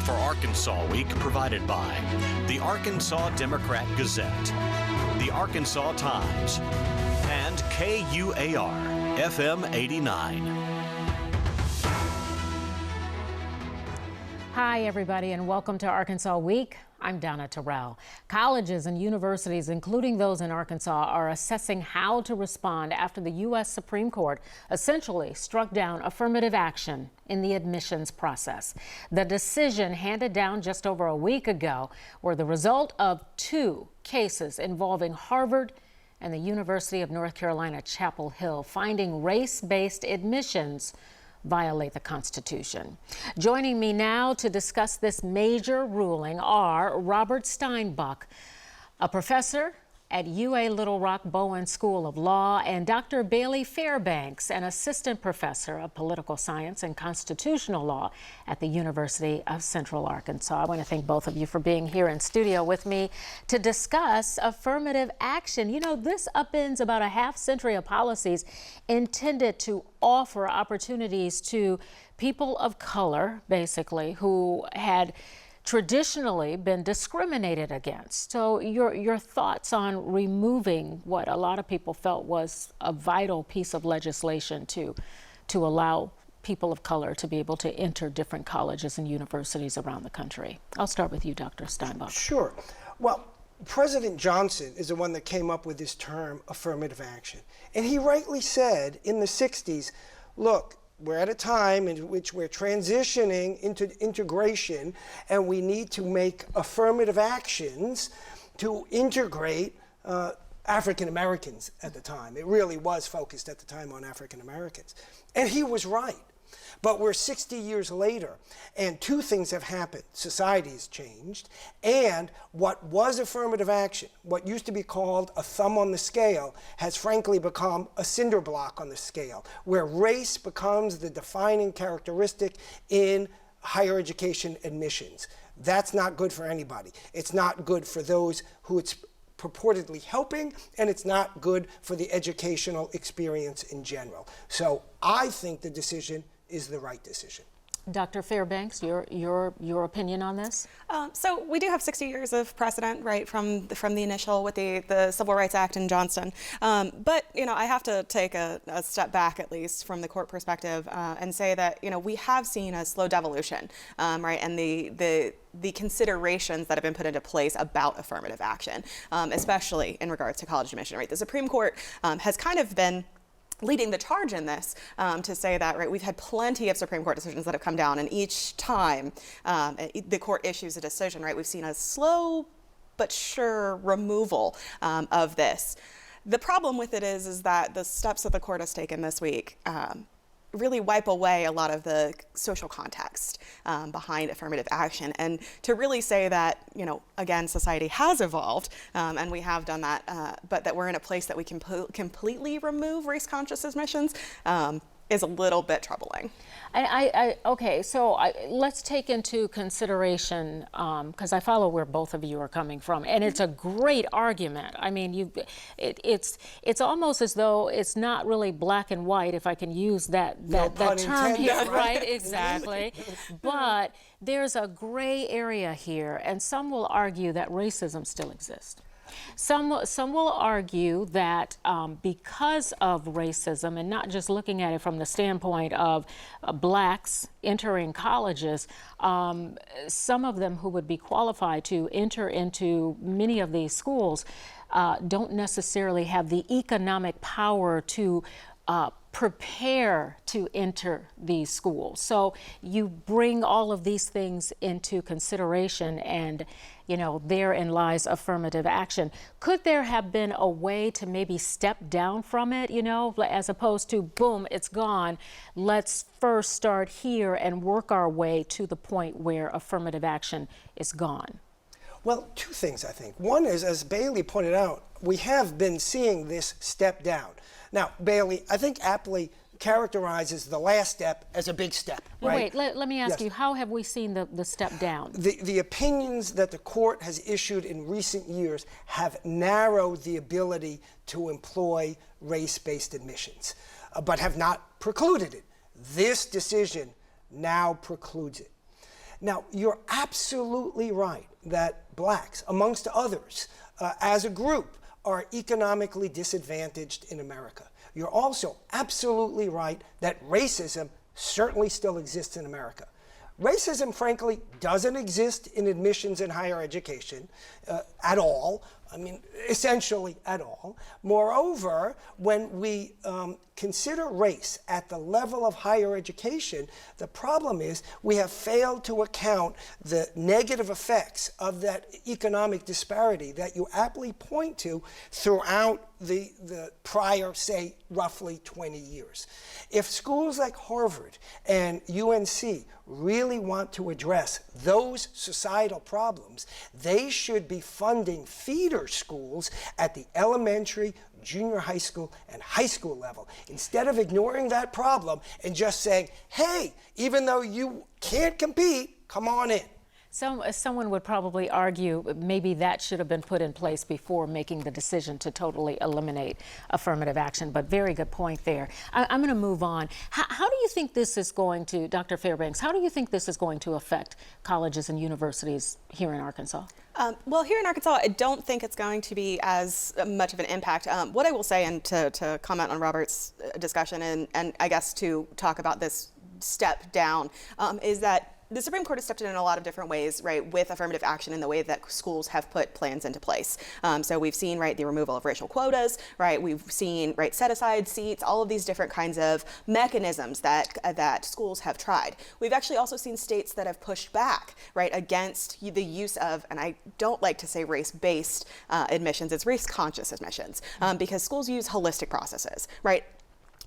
Support for Arkansas Week provided by the Arkansas Democrat Gazette, the Arkansas Times, and KUAR FM 89. Hi, everybody, and welcome to Arkansas Week. I'm Donna Terrell. Colleges and universities, including those in Arkansas, are assessing how to respond after the U.S. Supreme Court essentially struck down affirmative action in the admissions process. The decision, handed down just over a week ago, were the result of two cases involving Harvard and the University of North Carolina, Chapel Hill, finding race-based admissions violate the Constitution. Joining me now to discuss this major ruling are Robert Steinbuch, a professor at UA Little Rock Bowen School of Law, and Dr. Bailey Fairbanks, an assistant professor of political science and constitutional law at the University of Central Arkansas. I want to thank both of you for being here in studio with me to discuss affirmative action. You know, this upends about a half century of policies intended to offer opportunities to people of color, basically, who had traditionally been discriminated against. So your thoughts on removing what a lot of people felt was a vital piece of legislation to allow people of color to be able to enter different colleges and universities around the country. I'll start with you, Dr. Steinbuch. Sure. Well, President Johnson is the one that came up with this term affirmative action. And he rightly said in the 60s, look, we're at a time in which we're transitioning into integration, and we need to make affirmative actions to integrate African Americans at the time. It really was focused at the time on African Americans. And he was right. But we're 60 years later, and two things have happened. Society has changed, and what was affirmative action, what used to be called a thumb on the scale, has frankly become a cinder block on the scale, where race becomes the defining characteristic in higher education admissions. That's not good for anybody. It's not good for those who it's purportedly helping, and it's not good for the educational experience in general. So I think the decision is the right decision. Dr. Fairbanks, your opinion on this? So we do have 60 years of precedent, right, from the initial with the Civil Rights Act in Johnston. But you know, I have to take a step back, at least from the court perspective, and say that we have seen a slow devolution, right, and the considerations that have been put into place about affirmative action, especially in regards to college admission, right. The Supreme Court has kind of been leading the charge in this to say that, right, we've had plenty of Supreme Court decisions that have come down, and each time the court issues a decision, right, we've seen a slow but sure removal of this. The problem with it is that the steps that the court has taken this week really wipe away a lot of the social context behind affirmative action, and to really say that, again, society has evolved and we have done that, but that we're in a place that we can completely remove race-conscious admissions is a little bit troubling. Okay, so let's take into consideration, because I follow where both of you are coming from, and it's a great argument. I mean, it's almost as though it's not really black and white, if I can use that term here, right? Exactly. But there's a gray area here, and some will argue that racism still exists. Some will argue that because of racism, and not just looking at it from the standpoint of blacks entering colleges, some of them who would be qualified to enter into many of these schools don't necessarily have the economic power to prepare to enter these schools. So you bring all of these things into consideration, and therein lies affirmative action. Could there have been a way to maybe step down from it, as opposed to, boom, it's gone. Let's first start here and work our way to the point where affirmative action is gone? Well, two things, I think. One is, as Bailey pointed out, we have been seeing this step down. Now, Bailey, I think aptly characterizes the last step as a big step, right? Wait, let me ask you, how have we seen the step down? The opinions that the court has issued in recent years have narrowed the ability to employ race-based admissions, but have not precluded it. This decision now precludes it. Now, you're absolutely right that blacks, amongst others, as a group, are economically disadvantaged in America. You're also absolutely right that racism certainly still exists in America. Racism, frankly, doesn't exist in admissions in higher education at all. I mean, essentially at all. Moreover, when we consider race at the level of higher education, the problem is we have failed to account the negative effects of that economic disparity that you aptly point to throughout the prior, say, roughly 20 years. If schools like Harvard and UNC really want to address those societal problems, they should be funding feeder schools at the elementary, junior high school, and high school level, instead of ignoring that problem and just saying, hey, even though you can't compete, come on in. Someone would probably argue maybe that should have been put in place before making the decision to totally eliminate affirmative action, but very good point there. I'm going to move on. How do you think this is going to, Dr. Fairbanks, how do you think this is going to affect colleges and universities here in Arkansas? Well, here in Arkansas, I don't think it's going to be as much of an impact. What I will say, and to comment on Robert's discussion, and I guess to talk about this step down, is that the Supreme Court has stepped in a lot of different ways, right, with affirmative action in the way that schools have put plans into place. So we've seen, right, the removal of racial quotas, right, we've seen, right, set-aside seats, all of these different kinds of mechanisms that schools have tried. We've actually also seen states that have pushed back, right, against the use of, and I don't like to say race-based admissions, it's race-conscious admissions, because schools use holistic processes, right?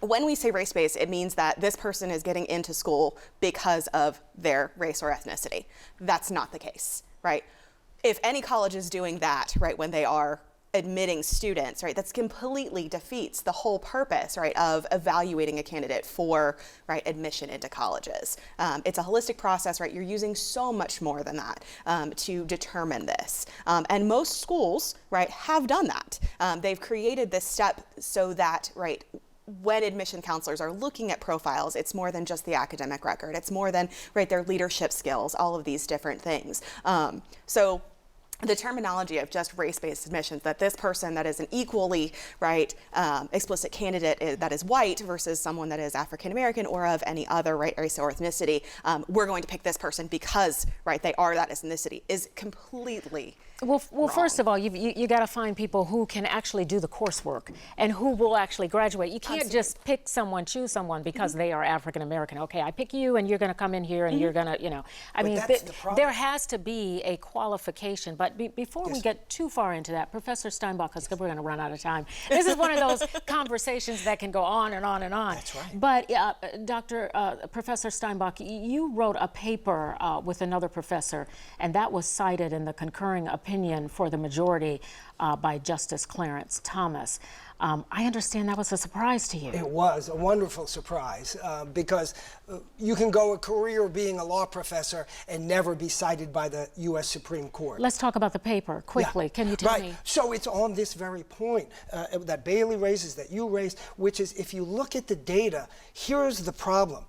When we say race-based, it means that this person is getting into school because of their race or ethnicity. That's not the case, right? If any college is doing that, right, when they are admitting students, right, that's completely defeats the whole purpose, right, of evaluating a candidate for, right, admission into colleges. It's a holistic process, right? You're using so much more than that to determine this. And most schools, right, have done that. They've created this step so that, right, when admission counselors are looking at profiles, it's more than just the academic record. It's more than, right, their leadership skills, all of these different things. So the terminology of just race-based admissions, that this person that is an equally, right, explicit candidate that is white versus someone that is African-American or of any other, right, race or ethnicity, we're going to pick this person because, right, they are that ethnicity, is completely Well, wrong. first of all, you got to find people who can actually do the coursework and who will actually graduate. You can't just pick someone, choose someone because they are African American. Okay, I pick you, and you're going to come in here, and you're going to, you know. I mean, there has to be a qualification. But before we get too far into that, Professor Steinbuch, because we're going to run out of time. This is one of those conversations that can go on and on and on. That's right. But Professor Steinbuch, you wrote a paper with another professor, and that was cited in the concurring opinion for the majority by Justice Clarence Thomas. I understand that was a surprise to you. It was a wonderful surprise because you can go a career being a law professor and never be cited by the U.S. Supreme Court. Let's talk about the paper quickly. Yeah. Can you tell me? So it's on this very point that Bailey raises, that you raised, which is if you look at the data, here's the problem.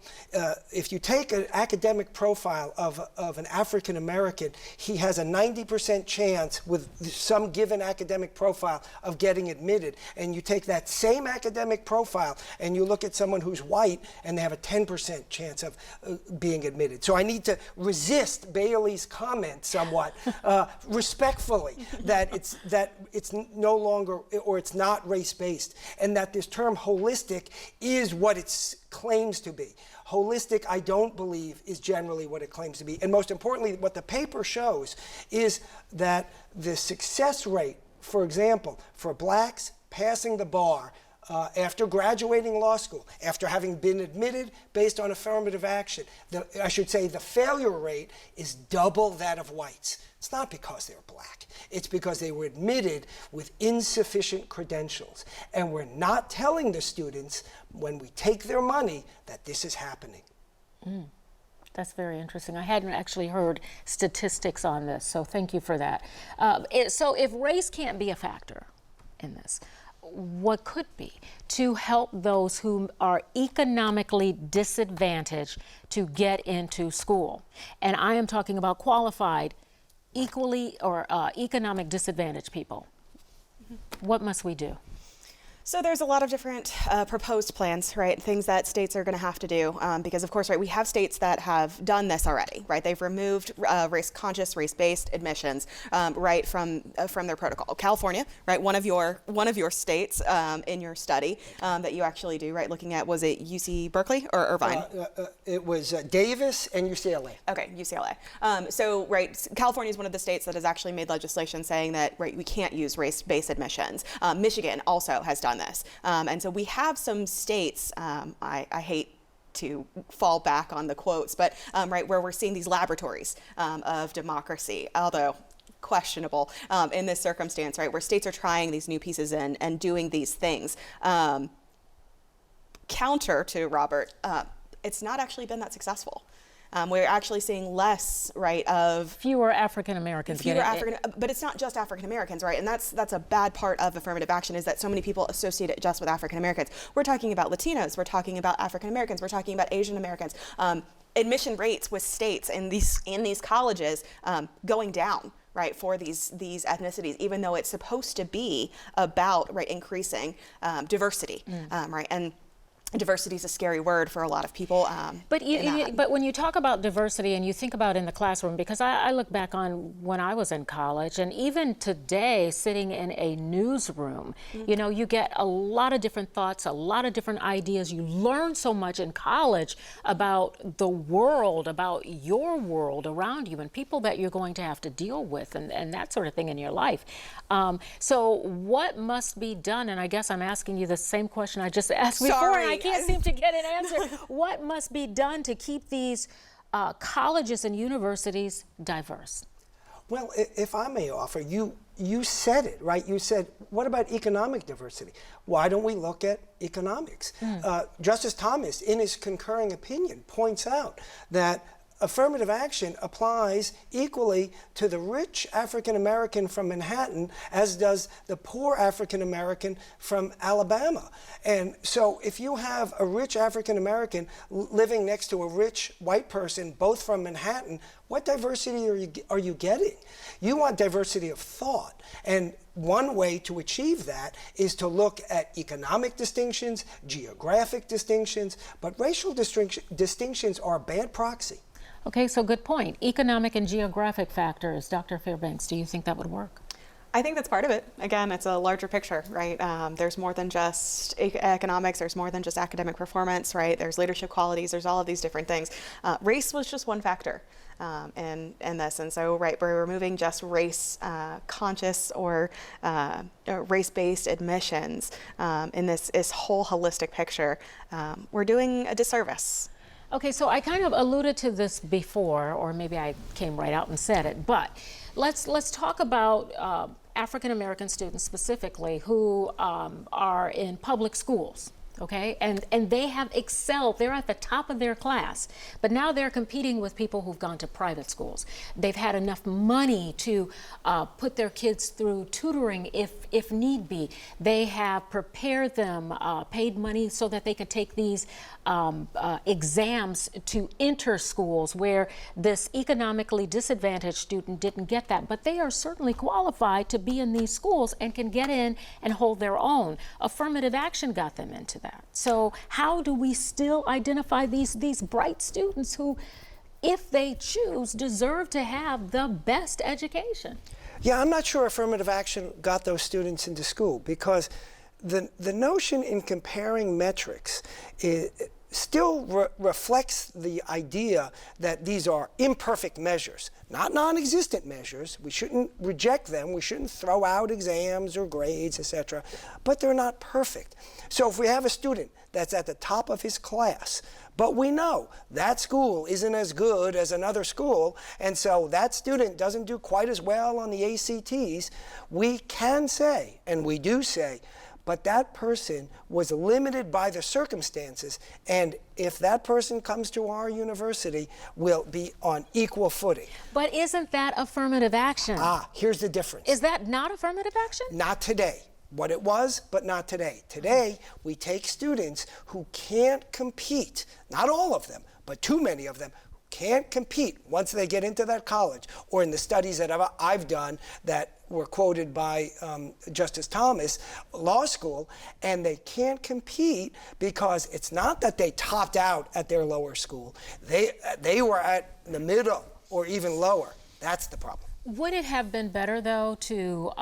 If you take an academic profile of an African American, he has a 90% chance with some given academic profile of getting admitted. And you take that same academic profile and you look at someone who's white and they have a 10% chance of being admitted. So I need to resist Bailey's comment somewhat respectfully that it's no longer, or it's not race-based, and that this term holistic is what it claims to be. Holistic, I don't believe, is generally what it claims to be. And most importantly, what the paper shows is that the success rate, for example, for blacks passing the bar after graduating law school, after having been admitted based on affirmative action, I should say the failure rate is double that of whites. It's not because they're black. It's because they were admitted with insufficient credentials. And we're not telling the students when we take their money that this is happening. That's very interesting. I hadn't actually heard statistics on this, so thank you for that. So if race can't be a factor in this, what could be to help those who are economically disadvantaged to get into school. And I am talking about qualified, equally or economic disadvantaged people. What must we do? So there's a lot of different proposed plans, right? Things that states are going to have to do because, of course, right, we have states that have done this already, right? They've removed race-conscious, race-based admissions, right, from their protocol. California, right, one of your states in your study that you actually do, right? Looking at, was it UC Berkeley or Irvine? It was Davis and UCLA. Okay, UCLA. So, right, California is one of the states that has actually made legislation saying that, right, we can't use race-based admissions. Michigan also has done this. And so we have some states, I hate to fall back on the quotes, but right, where we're seeing these laboratories of democracy, although questionable in this circumstance, right, where states are trying these new pieces in and doing these things. Counter to Robert, it's not actually been that successful. We're actually seeing less, right, of fewer African Americans. But it's not just African Americans, right? And that's a bad part of affirmative action, is that so many people associate it just with African Americans. We're talking about Latinos, we're talking about African Americans, we're talking about Asian Americans. Admission rates with states in these colleges going down, right, for these ethnicities, even though it's supposed to be about, right, increasing diversity, right? And diversity is a scary word for a lot of people. But when you talk about diversity and you think about in the classroom, because I look back on when I was in college, and even today, sitting in a newsroom, you know, you get a lot of different thoughts, a lot of different ideas. You learn so much in college about the world, about your world around you, and people that you're going to have to deal with, and that sort of thing in your life. So what must be done? And I guess I'm asking you the same question I just asked before, and I can't seem to get an answer. What must be done to keep these colleges and universities diverse? Well, if I may offer, you said it, right? You said, what about economic diversity? Why don't we look at economics? Justice Thomas, in his concurring opinion, points out that affirmative action applies equally to the rich African American from Manhattan as does the poor African American from Alabama. And so if you have a rich African American living next to a rich white person, both from Manhattan, what diversity are you getting? You want diversity of thought. And one way to achieve that is to look at economic distinctions, geographic distinctions, but racial distinctions are a bad proxy. Okay, so good point. Economic and geographic factors. Dr. Fairbanks, do you think that would work? I think that's part of it. Again, it's a larger picture, right? There's more than just economics. There's more than just academic performance, right? There's leadership qualities. There's all of these different things. Race was just one factor in this. And so, right, we're removing just race conscious or race-based admissions in this whole holistic picture. We're doing a disservice. Okay, so I kind of alluded to this before, or maybe I came right out and said it, but let's talk about African American students specifically who are in public schools. Okay, and they have excelled. They're at the top of their class, but now they're competing with people who've gone to private schools. They've had enough money to put their kids through tutoring if need be. They have prepared them, paid money so that they could take these exams to enter schools where this economically disadvantaged student didn't get that, but they are certainly qualified to be in these schools and can get in and hold their own. Affirmative action got them into that. So how do we still identify these bright students who, if they choose, deserve to have the best education? Yeah, I'm not sure affirmative action got those students into school, because the notion in comparing metrics still reflects the idea that these are imperfect measures, not non-existent measures. We shouldn't reject them. We shouldn't throw out exams or grades, etc. But they're not perfect. So if we have a student that's at the top of his class, but we know that school isn't as good as another school, and so that student doesn't do quite as well on the ACTs, we can say, and we do say, but that person was limited by the circumstances, and if that person comes to our university, we'll be on equal footing. But isn't that affirmative action? Here's the difference. Is that not affirmative action? Not today. what it was, but not today. Today, we take students who can't compete, not all of them, but too many of them, can't compete once they get into that college, or in the studies that I've done that were quoted by Justice Thomas, law school, and they can't compete because it's not that they topped out at their lower school. They were at the middle or even lower. That's the problem. Would it have been better, though, to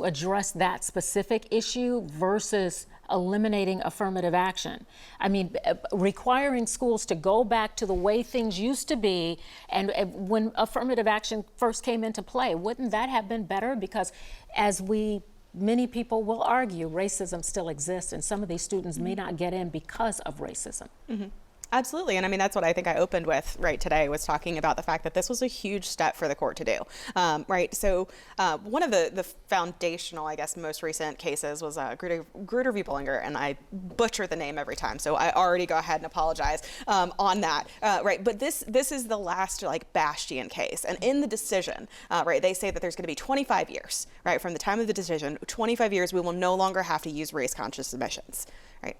address that specific issue versus eliminating affirmative action? I mean, requiring schools to go back to the way things used to be, and when affirmative action first came into play, wouldn't that have been better? Because as many people will argue, racism still exists, and some of these students may not get in because of racism. Mm-hmm. Absolutely. And I mean, that's what I think I opened with right today, was talking about the fact that this was a huge step for the court to do. Right. So one of the foundational, I guess, most recent cases was Grutter v. Bullinger. And I butcher the name every time, so I already go ahead and apologize on that. Right. But this is the last bastion case. And in the decision, right, they say that there's going to be 25 years, right, from the time of the decision, 25 years, we will no longer have to use race conscious submissions. Right.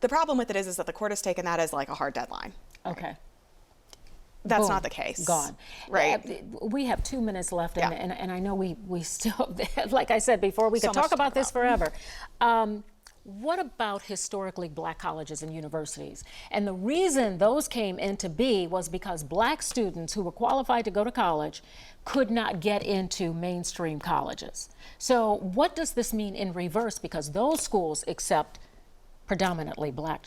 The problem with it is that the court has taken that as a hard deadline. Okay. That's Boom. not the case. Gone. Right. We have 2 minutes left, Yeah. and I know we still, like I said before, we could So much talk to about talk this about. forever. What about historically black colleges and universities? And the reason those came into being was because black students who were qualified to go to college could not get into mainstream colleges. So what does this mean in reverse? Because those schools accept predominantly black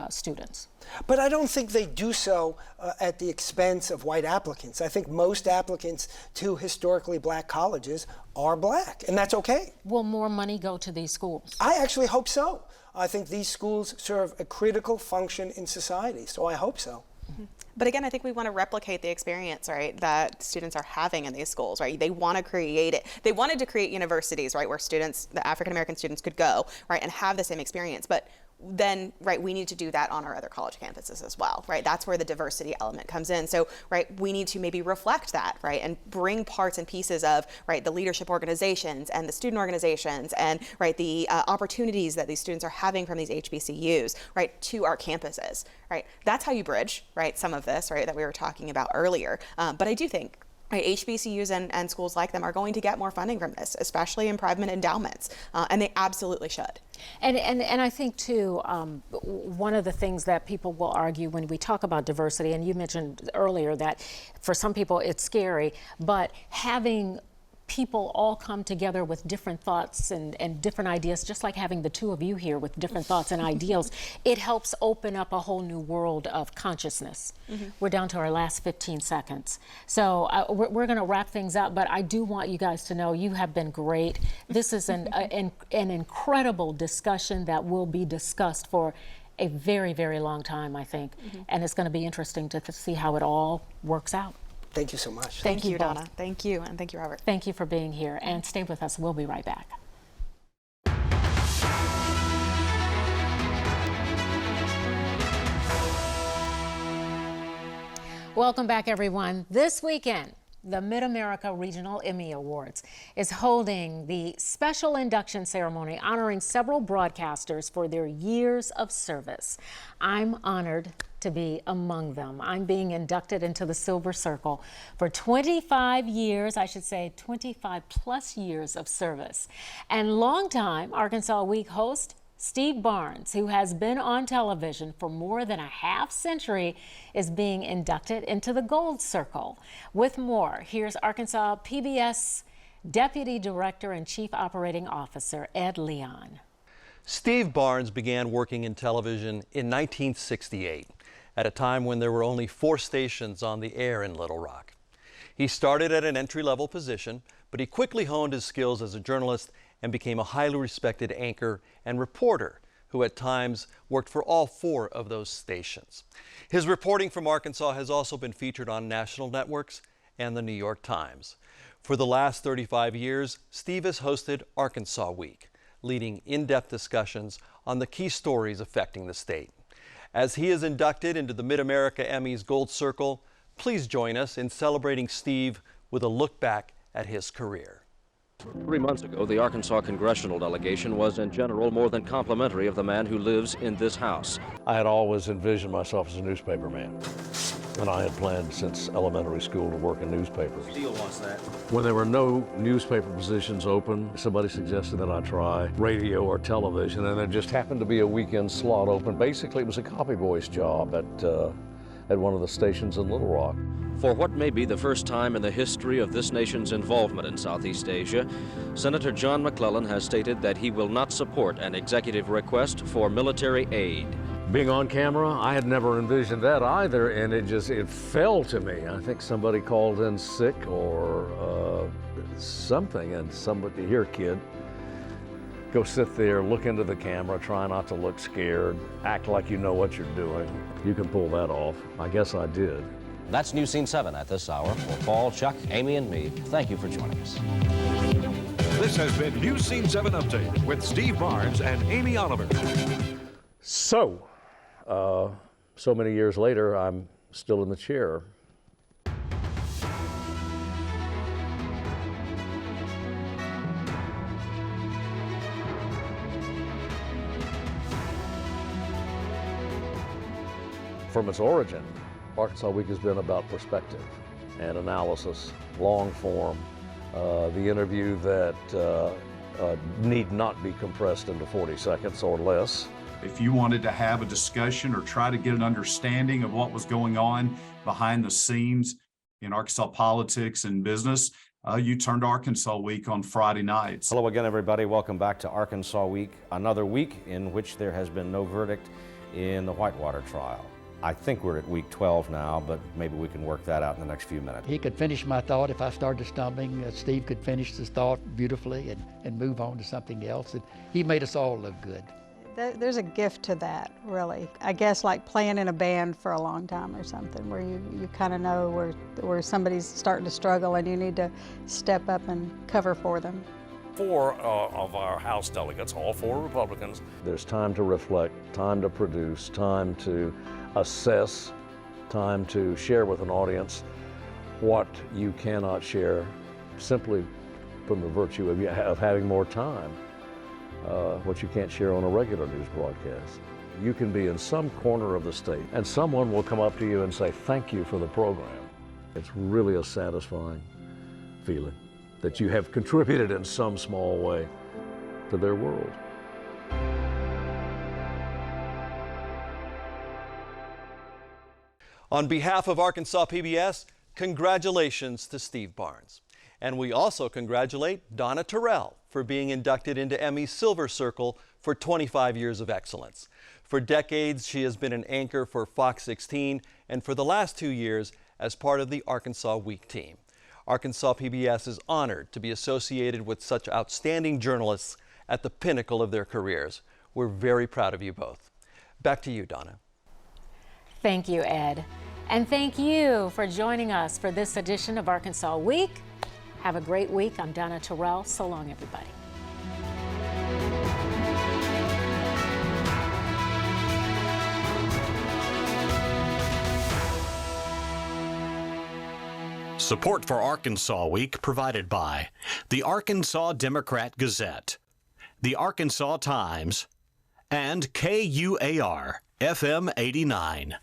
students. But I don't think they do so at the expense of white applicants. I think most applicants to historically black colleges are black, and that's okay. Will more money go to these schools? I actually hope so. I think these schools serve a critical function in society, so I hope so. Mm-hmm. But again, I think we want to replicate the experience, right, that students are having in these schools, right? They want to create it. They wanted to create universities, right, where students, the African-American students, could go, right, and have the same experience. But then, right, we need to do that on our other college campuses as well, right? That's where the diversity element comes in. So, right, we need to maybe reflect that, right, and bring parts and pieces of, right, the leadership organizations and the student organizations and, right, the opportunities that these students are having from these HBCUs, right, to our campuses, right? That's how you bridge, right, some of this, right, that we were talking about earlier. But I do think, right, HBCUs and schools like them are going to get more funding from this, especially in private endowments, and they absolutely should. And I think, too, one of the things that people will argue when we talk about diversity, and you mentioned earlier that for some people it's scary, but having people all come together with different thoughts and different ideas, just like having the two of you here with different thoughts and ideals, it helps open up a whole new world of consciousness. Mm-hmm. We're down to our last 15 seconds. So we're going to wrap things up, but I do want you guys to know you have been great. This is an incredible discussion that will be discussed for a very, very long time, I think. Mm-hmm. And it's going to be interesting to see how it all works out. Thank you so much. Thank you, both. Donna. Thank you, and thank you, Robert. Thank you for being here, and stay with us. We'll be right back. Welcome back, everyone. This weekend, the Mid-America Regional Emmy Awards is holding the special induction ceremony honoring several broadcasters for their years of service. I'm honored to be among them. I'm being inducted into the Silver Circle for 25 years, I should say 25 plus years of service. And longtime Arkansas Week host Steve Barnes, who has been on television for more than a half century, is being inducted into the Gold Circle. With more, here's Arkansas PBS Deputy Director and Chief Operating Officer Ed Leon. Steve Barnes began working in television in 1968, at a time when there were only 4 stations on the air in Little Rock. He started at an entry-level position, but he quickly honed his skills as a journalist and became a highly respected anchor and reporter who at times worked for all 4 of those stations. His reporting from Arkansas has also been featured on national networks and the New York Times. For the last 35 years, Steve has hosted Arkansas Week, leading in-depth discussions on the key stories affecting the state. As he is inducted into the Mid-America Emmys Gold Circle, please join us in celebrating Steve with a look back at his career. 3 months ago, the Arkansas congressional delegation was in general more than complimentary of the man who lives in this house. I had always envisioned myself as a newspaper man, and I had planned since elementary school to work in newspapers. Steele wants that. When there were no newspaper positions open, somebody suggested that I try radio or television, and there just happened to be a weekend slot open. Basically, it was a copy boy's job at one of the stations in Little Rock. For what may be the first time in the history of this nation's involvement in Southeast Asia, Senator John McClellan has stated that he will not support an executive request for military aid. Being on camera, I had never envisioned that either, and it fell to me. I think somebody called in sick or something, and somebody, here, kid, go sit there, look into the camera, try not to look scared, act like you know what you're doing. You can pull that off. I guess I did. That's News Scene 7 at this hour. For Paul, Chuck, Amy, and me, thank you for joining us. This has been News Scene 7 Update with Steve Barnes and Amy Oliver. So many years later, I'm still in the chair. From its origin, Arkansas Week has been about perspective and analysis, long form, the interview that need not be compressed into 40 seconds or less. If you wanted to have a discussion or try to get an understanding of what was going on behind the scenes in Arkansas politics and business, you turned to Arkansas Week on Friday nights. Hello again, everybody. Welcome back to Arkansas Week, another week in which there has been no verdict in the Whitewater trial. I think we're at week 12 now, but maybe we can work that out in the next few minutes. He could finish my thought if I started stumbling. Steve could finish his thought beautifully and move on to something else. And he made us all look good. There's a gift to that, really. I guess like playing in a band for a long time or something, where you kind of know where somebody's starting to struggle and you need to step up and cover for them. 4 of our House delegates, all 4 Republicans. There's time to reflect, time to produce, time to assess, time to share with an audience what you cannot share simply from the virtue of having more time, what you can't share on a regular news broadcast. You can be in some corner of the state and someone will come up to you and say, thank you for the program. It's really a satisfying feeling that you have contributed in some small way to their world. On behalf of Arkansas PBS, congratulations to Steve Barnes. And we also congratulate Donna Terrell for being inducted into Emmy's Silver Circle for 25 years of excellence. For decades, she has been an anchor for Fox 16 and for the last 2 years as part of the Arkansas Week team. Arkansas PBS is honored to be associated with such outstanding journalists at the pinnacle of their careers. We're very proud of you both. Back to you, Donna. Thank you, Ed. And thank you for joining us for this edition of Arkansas Week. Have a great week. I'm Donna Terrell. So long, everybody. Support for Arkansas Week provided by the Arkansas Democrat-Gazette, the Arkansas Times, and KUAR FM 89.